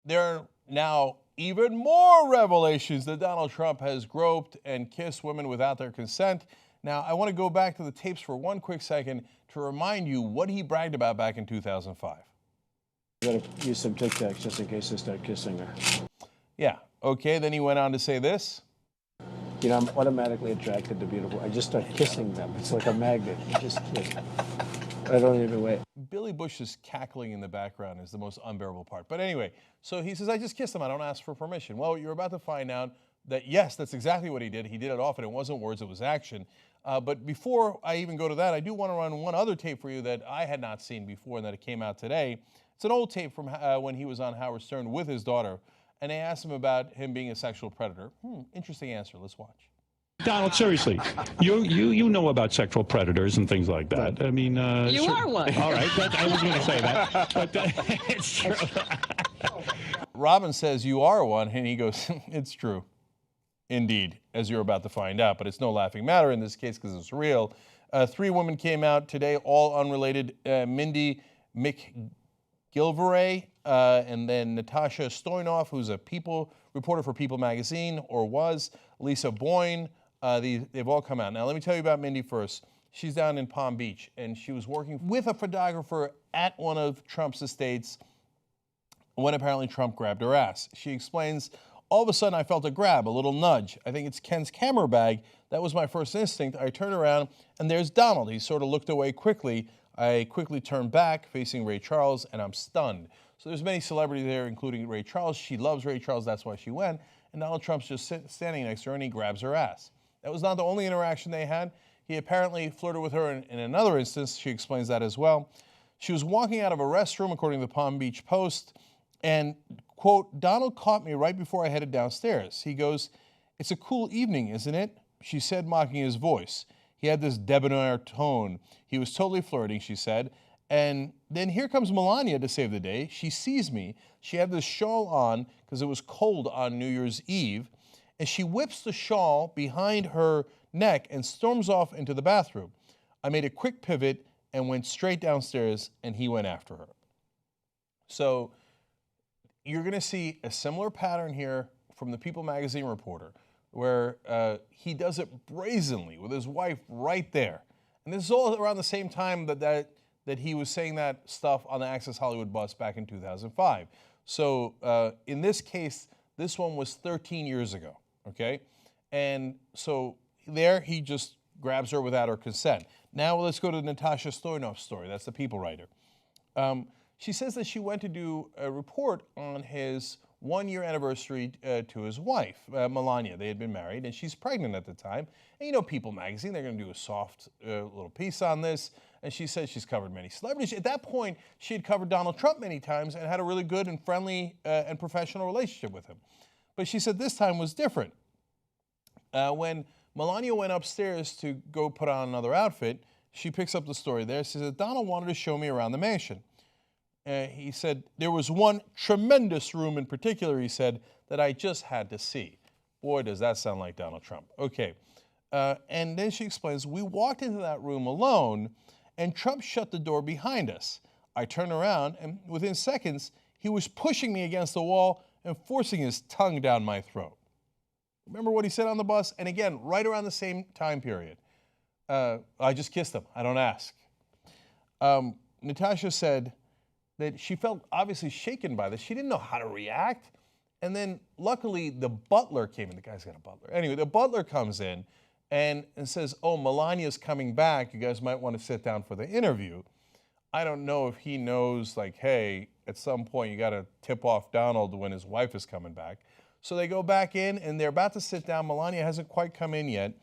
There are now even more revelations that Donald Trump has groped and kissed women without their consent. Now, I want to go back to the tapes for one quick second to remind you what he bragged about back in 2005. I'm going to use some Tic Tacs just in case I start kissing her. Yeah, okay, then he went on to say this. You know, I'm automatically attracted to beautiful. I just start kissing them. It's like a magnet. You just kiss. I don't even wait. Billy Bush's cackling in the background is the most unbearable part. But anyway, so he says, I just kissed him. I don't ask for permission. Well, you're about to find out that, yes, that's exactly what he did. He did it often. It wasn't words, it was action. But before I even go to that, I do want to run one other tape for you that I had not seen before and that it came out today. It's an old tape from when he was on Howard Stern with his daughter, and they asked him about him being a sexual predator. Interesting answer. Let's watch. Donald, seriously, you know about sexual predators and things like that. I mean, you are one. All right, I was going to say that, but it's true. Robin says you are one, and he goes, it's true. Indeed, as you're about to find out, but it's no laughing matter in this case because it's real. 3 women came out today, all unrelated. Mindy McGilvray, and then Natasha Stoynoff, who's a reporter for People magazine, or was. Lisa Boyne, they've all come out. Now, let me tell you about Mindy first. She's down in Palm Beach, and she was working with a photographer at one of Trump's estates when apparently Trump grabbed her ass. She explains, all of a sudden I felt a grab, a little nudge. I think it's Ken's camera bag. That was my first instinct. I turned around, and there's Donald. He sort of looked away quickly. I quickly turned back, facing Ray Charles, and I'm stunned. So there's many celebrities there, including Ray Charles. She loves Ray Charles, that's why she went. And Donald Trump's just standing next to her, and he grabs her ass. That was not the only interaction they had. He apparently flirted with her in another instance. She explains that as well. She was walking out of a restroom, according to the Palm Beach Post, and, quote, Donald caught me right before I headed downstairs. He goes, it's a cool evening, isn't it? She said, mocking his voice. He had this debonair tone. He was totally flirting, she said. And then here comes Melania to save the day. She sees me. She had this shawl on because it was cold on New Year's Eve. And she whips the shawl behind her neck and storms off into the bathroom. I made a quick pivot and went straight downstairs, and he went after her. So you're going to see a similar pattern here from the People magazine reporter, where he does it brazenly with his wife right there. And this is all around the same time that he was saying that stuff on the Access Hollywood bus back in 2005. So in this case, this one was 13 years ago, okay? And so there he just grabs her without her consent. Now let's go to Natasha Stoynoff's story. That's the People writer. She says that she went to do a report on his one-year anniversary to his wife, Melania. They had been married, and she's pregnant at the time. And you know People magazine, they're going to do a soft little piece on this. And she says she's covered many celebrities. At that point, she had covered Donald Trump many times and had a really good and friendly and professional relationship with him. But she said this time was different. When Melania went upstairs to go put on another outfit, she picks up the story there. She said, Donald wanted to show me around the mansion. He said, there was one tremendous room in particular, he said, that I just had to see. Boy, does that sound like Donald Trump. Okay. And then she explains, we walked into that room alone, and Trump shut the door behind us. I turned around, and within seconds, he was pushing me against the wall and forcing his tongue down my throat. Remember what he said on the bus? And again, right around the same time period. I just kissed him. I don't ask. Natasha said that she felt obviously shaken by this. She didn't know how to react. And then luckily the butler came in. The guy's got a butler. Anyway, the butler comes in and says, oh, Melania's coming back. You guys might want to sit down for the interview. I don't know if he knows, like, hey, at some point you got to tip off Donald when his wife is coming back. So they go back in and they're about to sit down. Melania hasn't quite come in yet.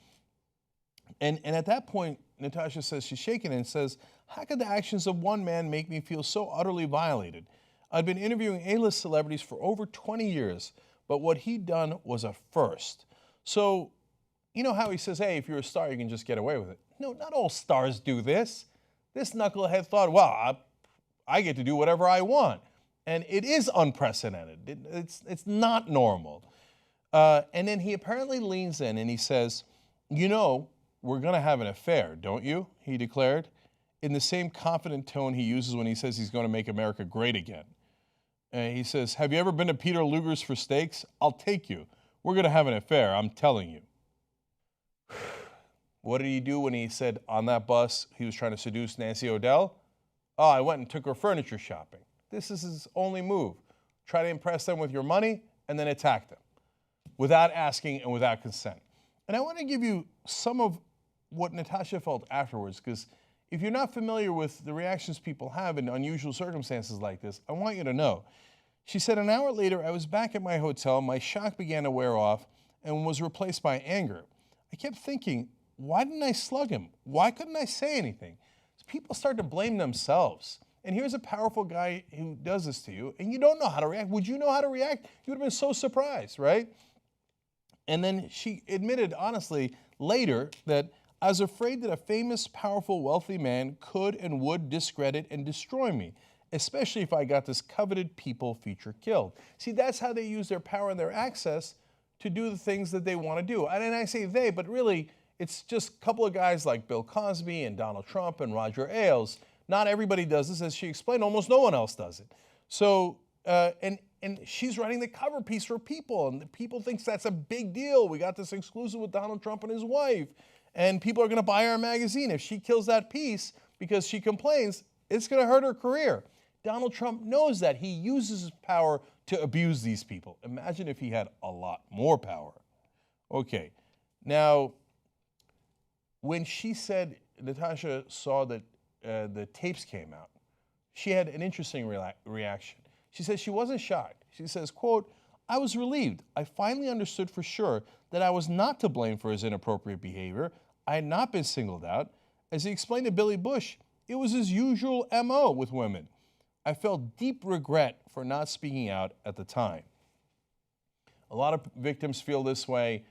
And at that point, Natasha says she's shaken and says, how could the actions of one man make me feel so utterly violated? I've been interviewing A-list celebrities for over 20 years, but what he'd done was a first. So, you know how he says, hey, if you're a star, you can just get away with it. No, not all stars do this. This knucklehead thought, well, I get to do whatever I want. And it is unprecedented. It's not normal. And then he apparently leans in and he says, you know, we're going to have an affair, don't you? He declared, in the same confident tone he uses when he says he's going to make America great again. He says, have you ever been to Peter Luger's for steaks? I'll take you. We're going to have an affair, I'm telling you. What did he do when he said on that bus he was trying to seduce Nancy O'Dell? Oh, I went and took her furniture shopping. This is his only move. Try to impress them with your money and then attack them without asking and without consent. And I want to give you some of what Natasha felt afterwards, because if you're not familiar with the reactions people have in unusual circumstances like this, I want you to know. She said, an hour later, I was back at my hotel. My shock began to wear off and was replaced by anger. I kept thinking, why didn't I slug him? Why couldn't I say anything? People start to blame themselves. And here's a powerful guy who does this to you, and you don't know how to react. Would you know how to react? You would have been so surprised, right? And then she admitted, honestly, later that I was afraid that a famous, powerful, wealthy man could and would discredit and destroy me, especially if I got this coveted people feature killed. See, that's how they use their power and their access to do the things that they want to do. And I say they, but really, it's just a couple of guys like Bill Cosby and Donald Trump and Roger Ailes. Not everybody does this. As she explained, almost no one else does it. So, and she's writing the cover piece for People, and People thinks that's a big deal. We got this exclusive with Donald Trump and his wife, and people are going to buy our magazine. If she kills that piece because she complains, it's going to hurt her career. Donald Trump knows that. He uses his power to abuse these people. Imagine if he had a lot more power. Okay, now, when she said, Natasha saw that the tapes came out, she had an interesting reaction. She says she wasn't shocked. She says, quote, I was relieved. I finally understood for sure that I was not to blame for his inappropriate behavior. I had not been singled out. As he explained to Billy Bush, it was his usual MO with women. I felt deep regret for not speaking out at the time. A lot of victims feel this way.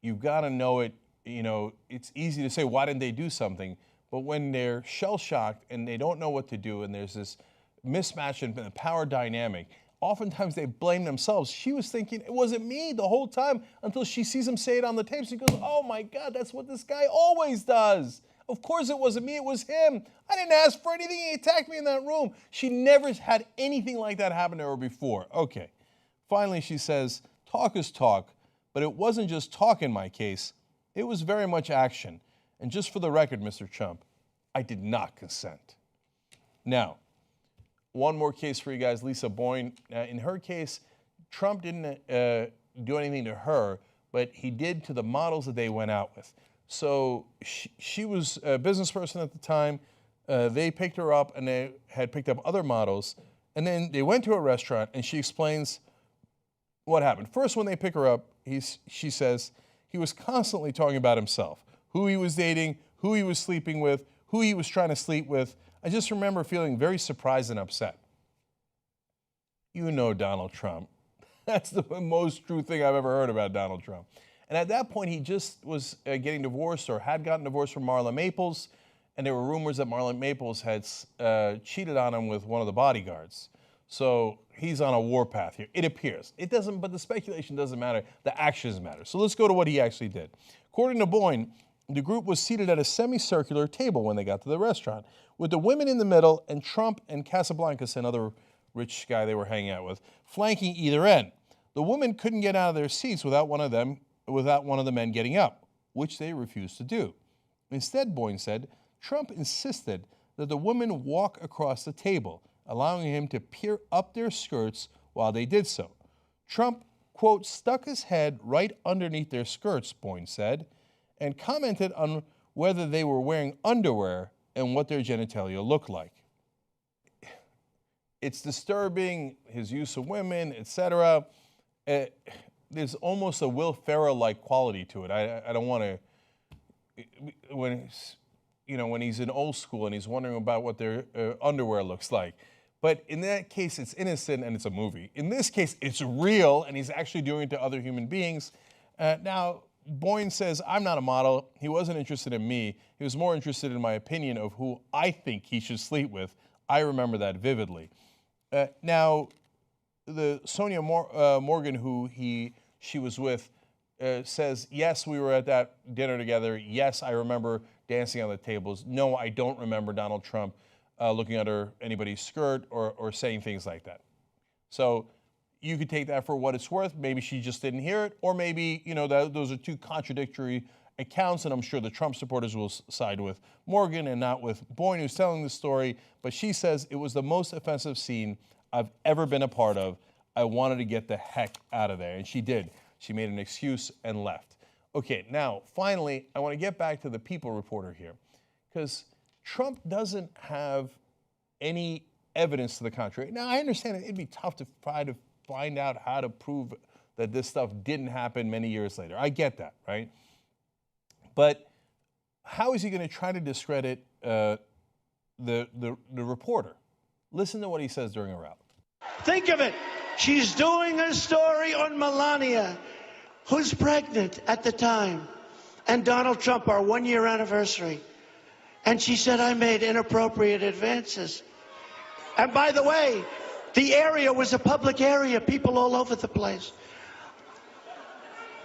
You've got to know it. You know, it's easy to say, why didn't they do something? But when they're shell-shocked and they don't know what to do, and there's this mismatch in the power dynamic, oftentimes they blame themselves. She was thinking, it wasn't me the whole time, until she sees him say it on the tape. She goes, oh my God, that's what this guy always does. Of course it wasn't me, it was him. I didn't ask for anything, he attacked me in that room. She never had anything like that happen to her before. Okay, finally she says, talk is talk, but it wasn't just talk in my case, it was very much action. And just for the record, Mr. Trump, I did not consent. Now, one more case for you guys, Lisa Boyne. In her case, Trump didn't do anything to her, but he did to the models that they went out with. So she was a business person at the time. They picked her up, and they had picked up other models. And then they went to a restaurant, and she explains what happened. First, when they pick her up, she says he was constantly talking about himself, who he was dating, who he was sleeping with, who he was trying to sleep with. I just remember feeling very surprised and upset. You know Donald Trump. That's the most true thing I've ever heard about Donald Trump. And at that point, he just was getting divorced, or had gotten divorced from Marla Maples, and there were rumors that Marla Maples had cheated on him with one of the bodyguards. So he's on a warpath here, it appears. It doesn't, but the speculation doesn't matter, the actions matter. So let's go to what he actually did. According to Boyne, the group was seated at a semicircular table when they got to the restaurant, with the women in the middle and Trump and Casablancas, another rich guy they were hanging out with, flanking either end. The women couldn't get out of their seats without one of the men getting up, which they refused to do. Instead, Boyne said, Trump insisted that the women walk across the table, allowing him to peer up their skirts while they did so. Trump, quote, stuck his head right underneath their skirts, Boyne said, and commented on whether they were wearing underwear and what their genitalia looked like. It's disturbing, his use of women, etc. There's almost a Will Ferrell-like quality to it. I don't want to, when he's in old school and he's wondering about what their underwear looks like. But in that case, it's innocent and it's a movie. In this case, it's real, and he's actually doing it to other human beings. Now, Boyne says, I'm not a model. He wasn't interested in me. He was more interested in my opinion of who I think he should sleep with. I remember that vividly. Now, the Sonia Morgan, who she was with, says, yes, we were at that dinner together. Yes, I remember dancing on the tables. No, I don't remember Donald Trump looking under anybody's skirt or saying things like that. So you could take that for what it's worth. Maybe she just didn't hear it, or maybe, those are two contradictory accounts, and I'm sure the Trump supporters will side with Morgan and not with Boyne, who's telling the story. But she says it was the most offensive scene I've ever been a part of. I wanted to get the heck out of there, and she did. She made an excuse and left. Okay, now, finally, I want to get back to the People reporter here, because Trump doesn't have any evidence to the contrary. Now, I understand it'd be tough to try to find out how to prove that this stuff didn't happen many years later. I get that, right? But how is he going to try to discredit the reporter? Listen to what he says during a rally. Think of it. She's doing a story on Melania, who's pregnant at the time, and Donald Trump, our one-year anniversary. And she said, I made inappropriate advances. And by the way, the area was a public area, people all over the place.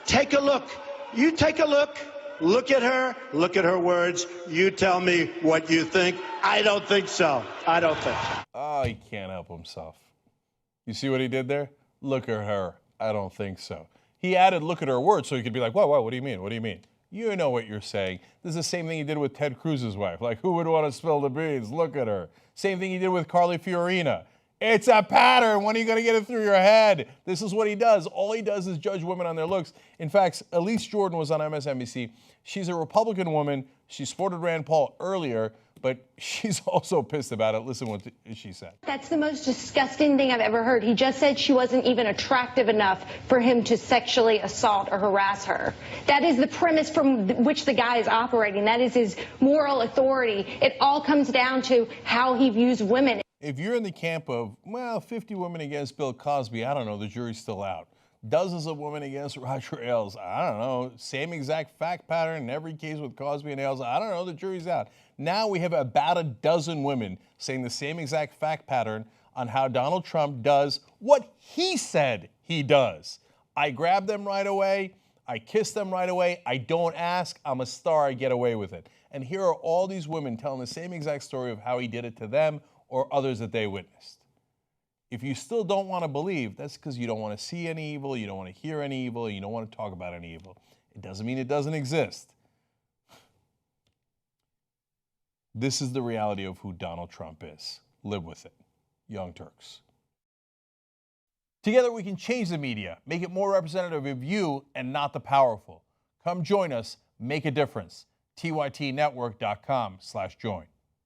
Take a look. You take a look. Look at her words. You tell me what you think. I don't think so. I don't think so. Oh, he can't help himself. You see what he did there? Look at her. I don't think so. He added look at her words so he could be like, whoa, what do you mean? What do you mean? You know what you're saying. This is the same thing he did with Ted Cruz's wife. Like, who would want to spill the beans? Look at her. Same thing he did with Carly Fiorina. It's a pattern. When are you going to get it through your head? This is what he does. All he does is judge women on their looks. In fact, Elise Jordan was on MSNBC. She's a Republican woman. She supported Rand Paul earlier, but she's also pissed about it. Listen what she said. That's the most disgusting thing I've ever heard. He just said she wasn't even attractive enough for him to sexually assault or harass her. That is the premise from which the guy is operating. That is his moral authority. It all comes down to how he views women. If you're in the camp of, 50 women against Bill Cosby, I don't know, the jury's still out. Dozens of women against Roger Ailes, I don't know. Same exact fact pattern in every case with Cosby and Ailes, I don't know, the jury's out. Now we have about a dozen women saying the same exact fact pattern on how Donald Trump does what he said he does. I grab them right away. I kiss them right away. I don't ask. I'm a star. I get away with it. And here are all these women telling the same exact story of how he did it to them or others that they witnessed. If you still don't want to believe, that's because you don't want to see any evil, you don't want to hear any evil, you don't want to talk about any evil. It doesn't mean it doesn't exist. This is the reality of who Donald Trump is. Live with it. Young Turks. Together we can change the media, make it more representative of you and not the powerful. Come join us, make a difference. tytnetwork.com/join.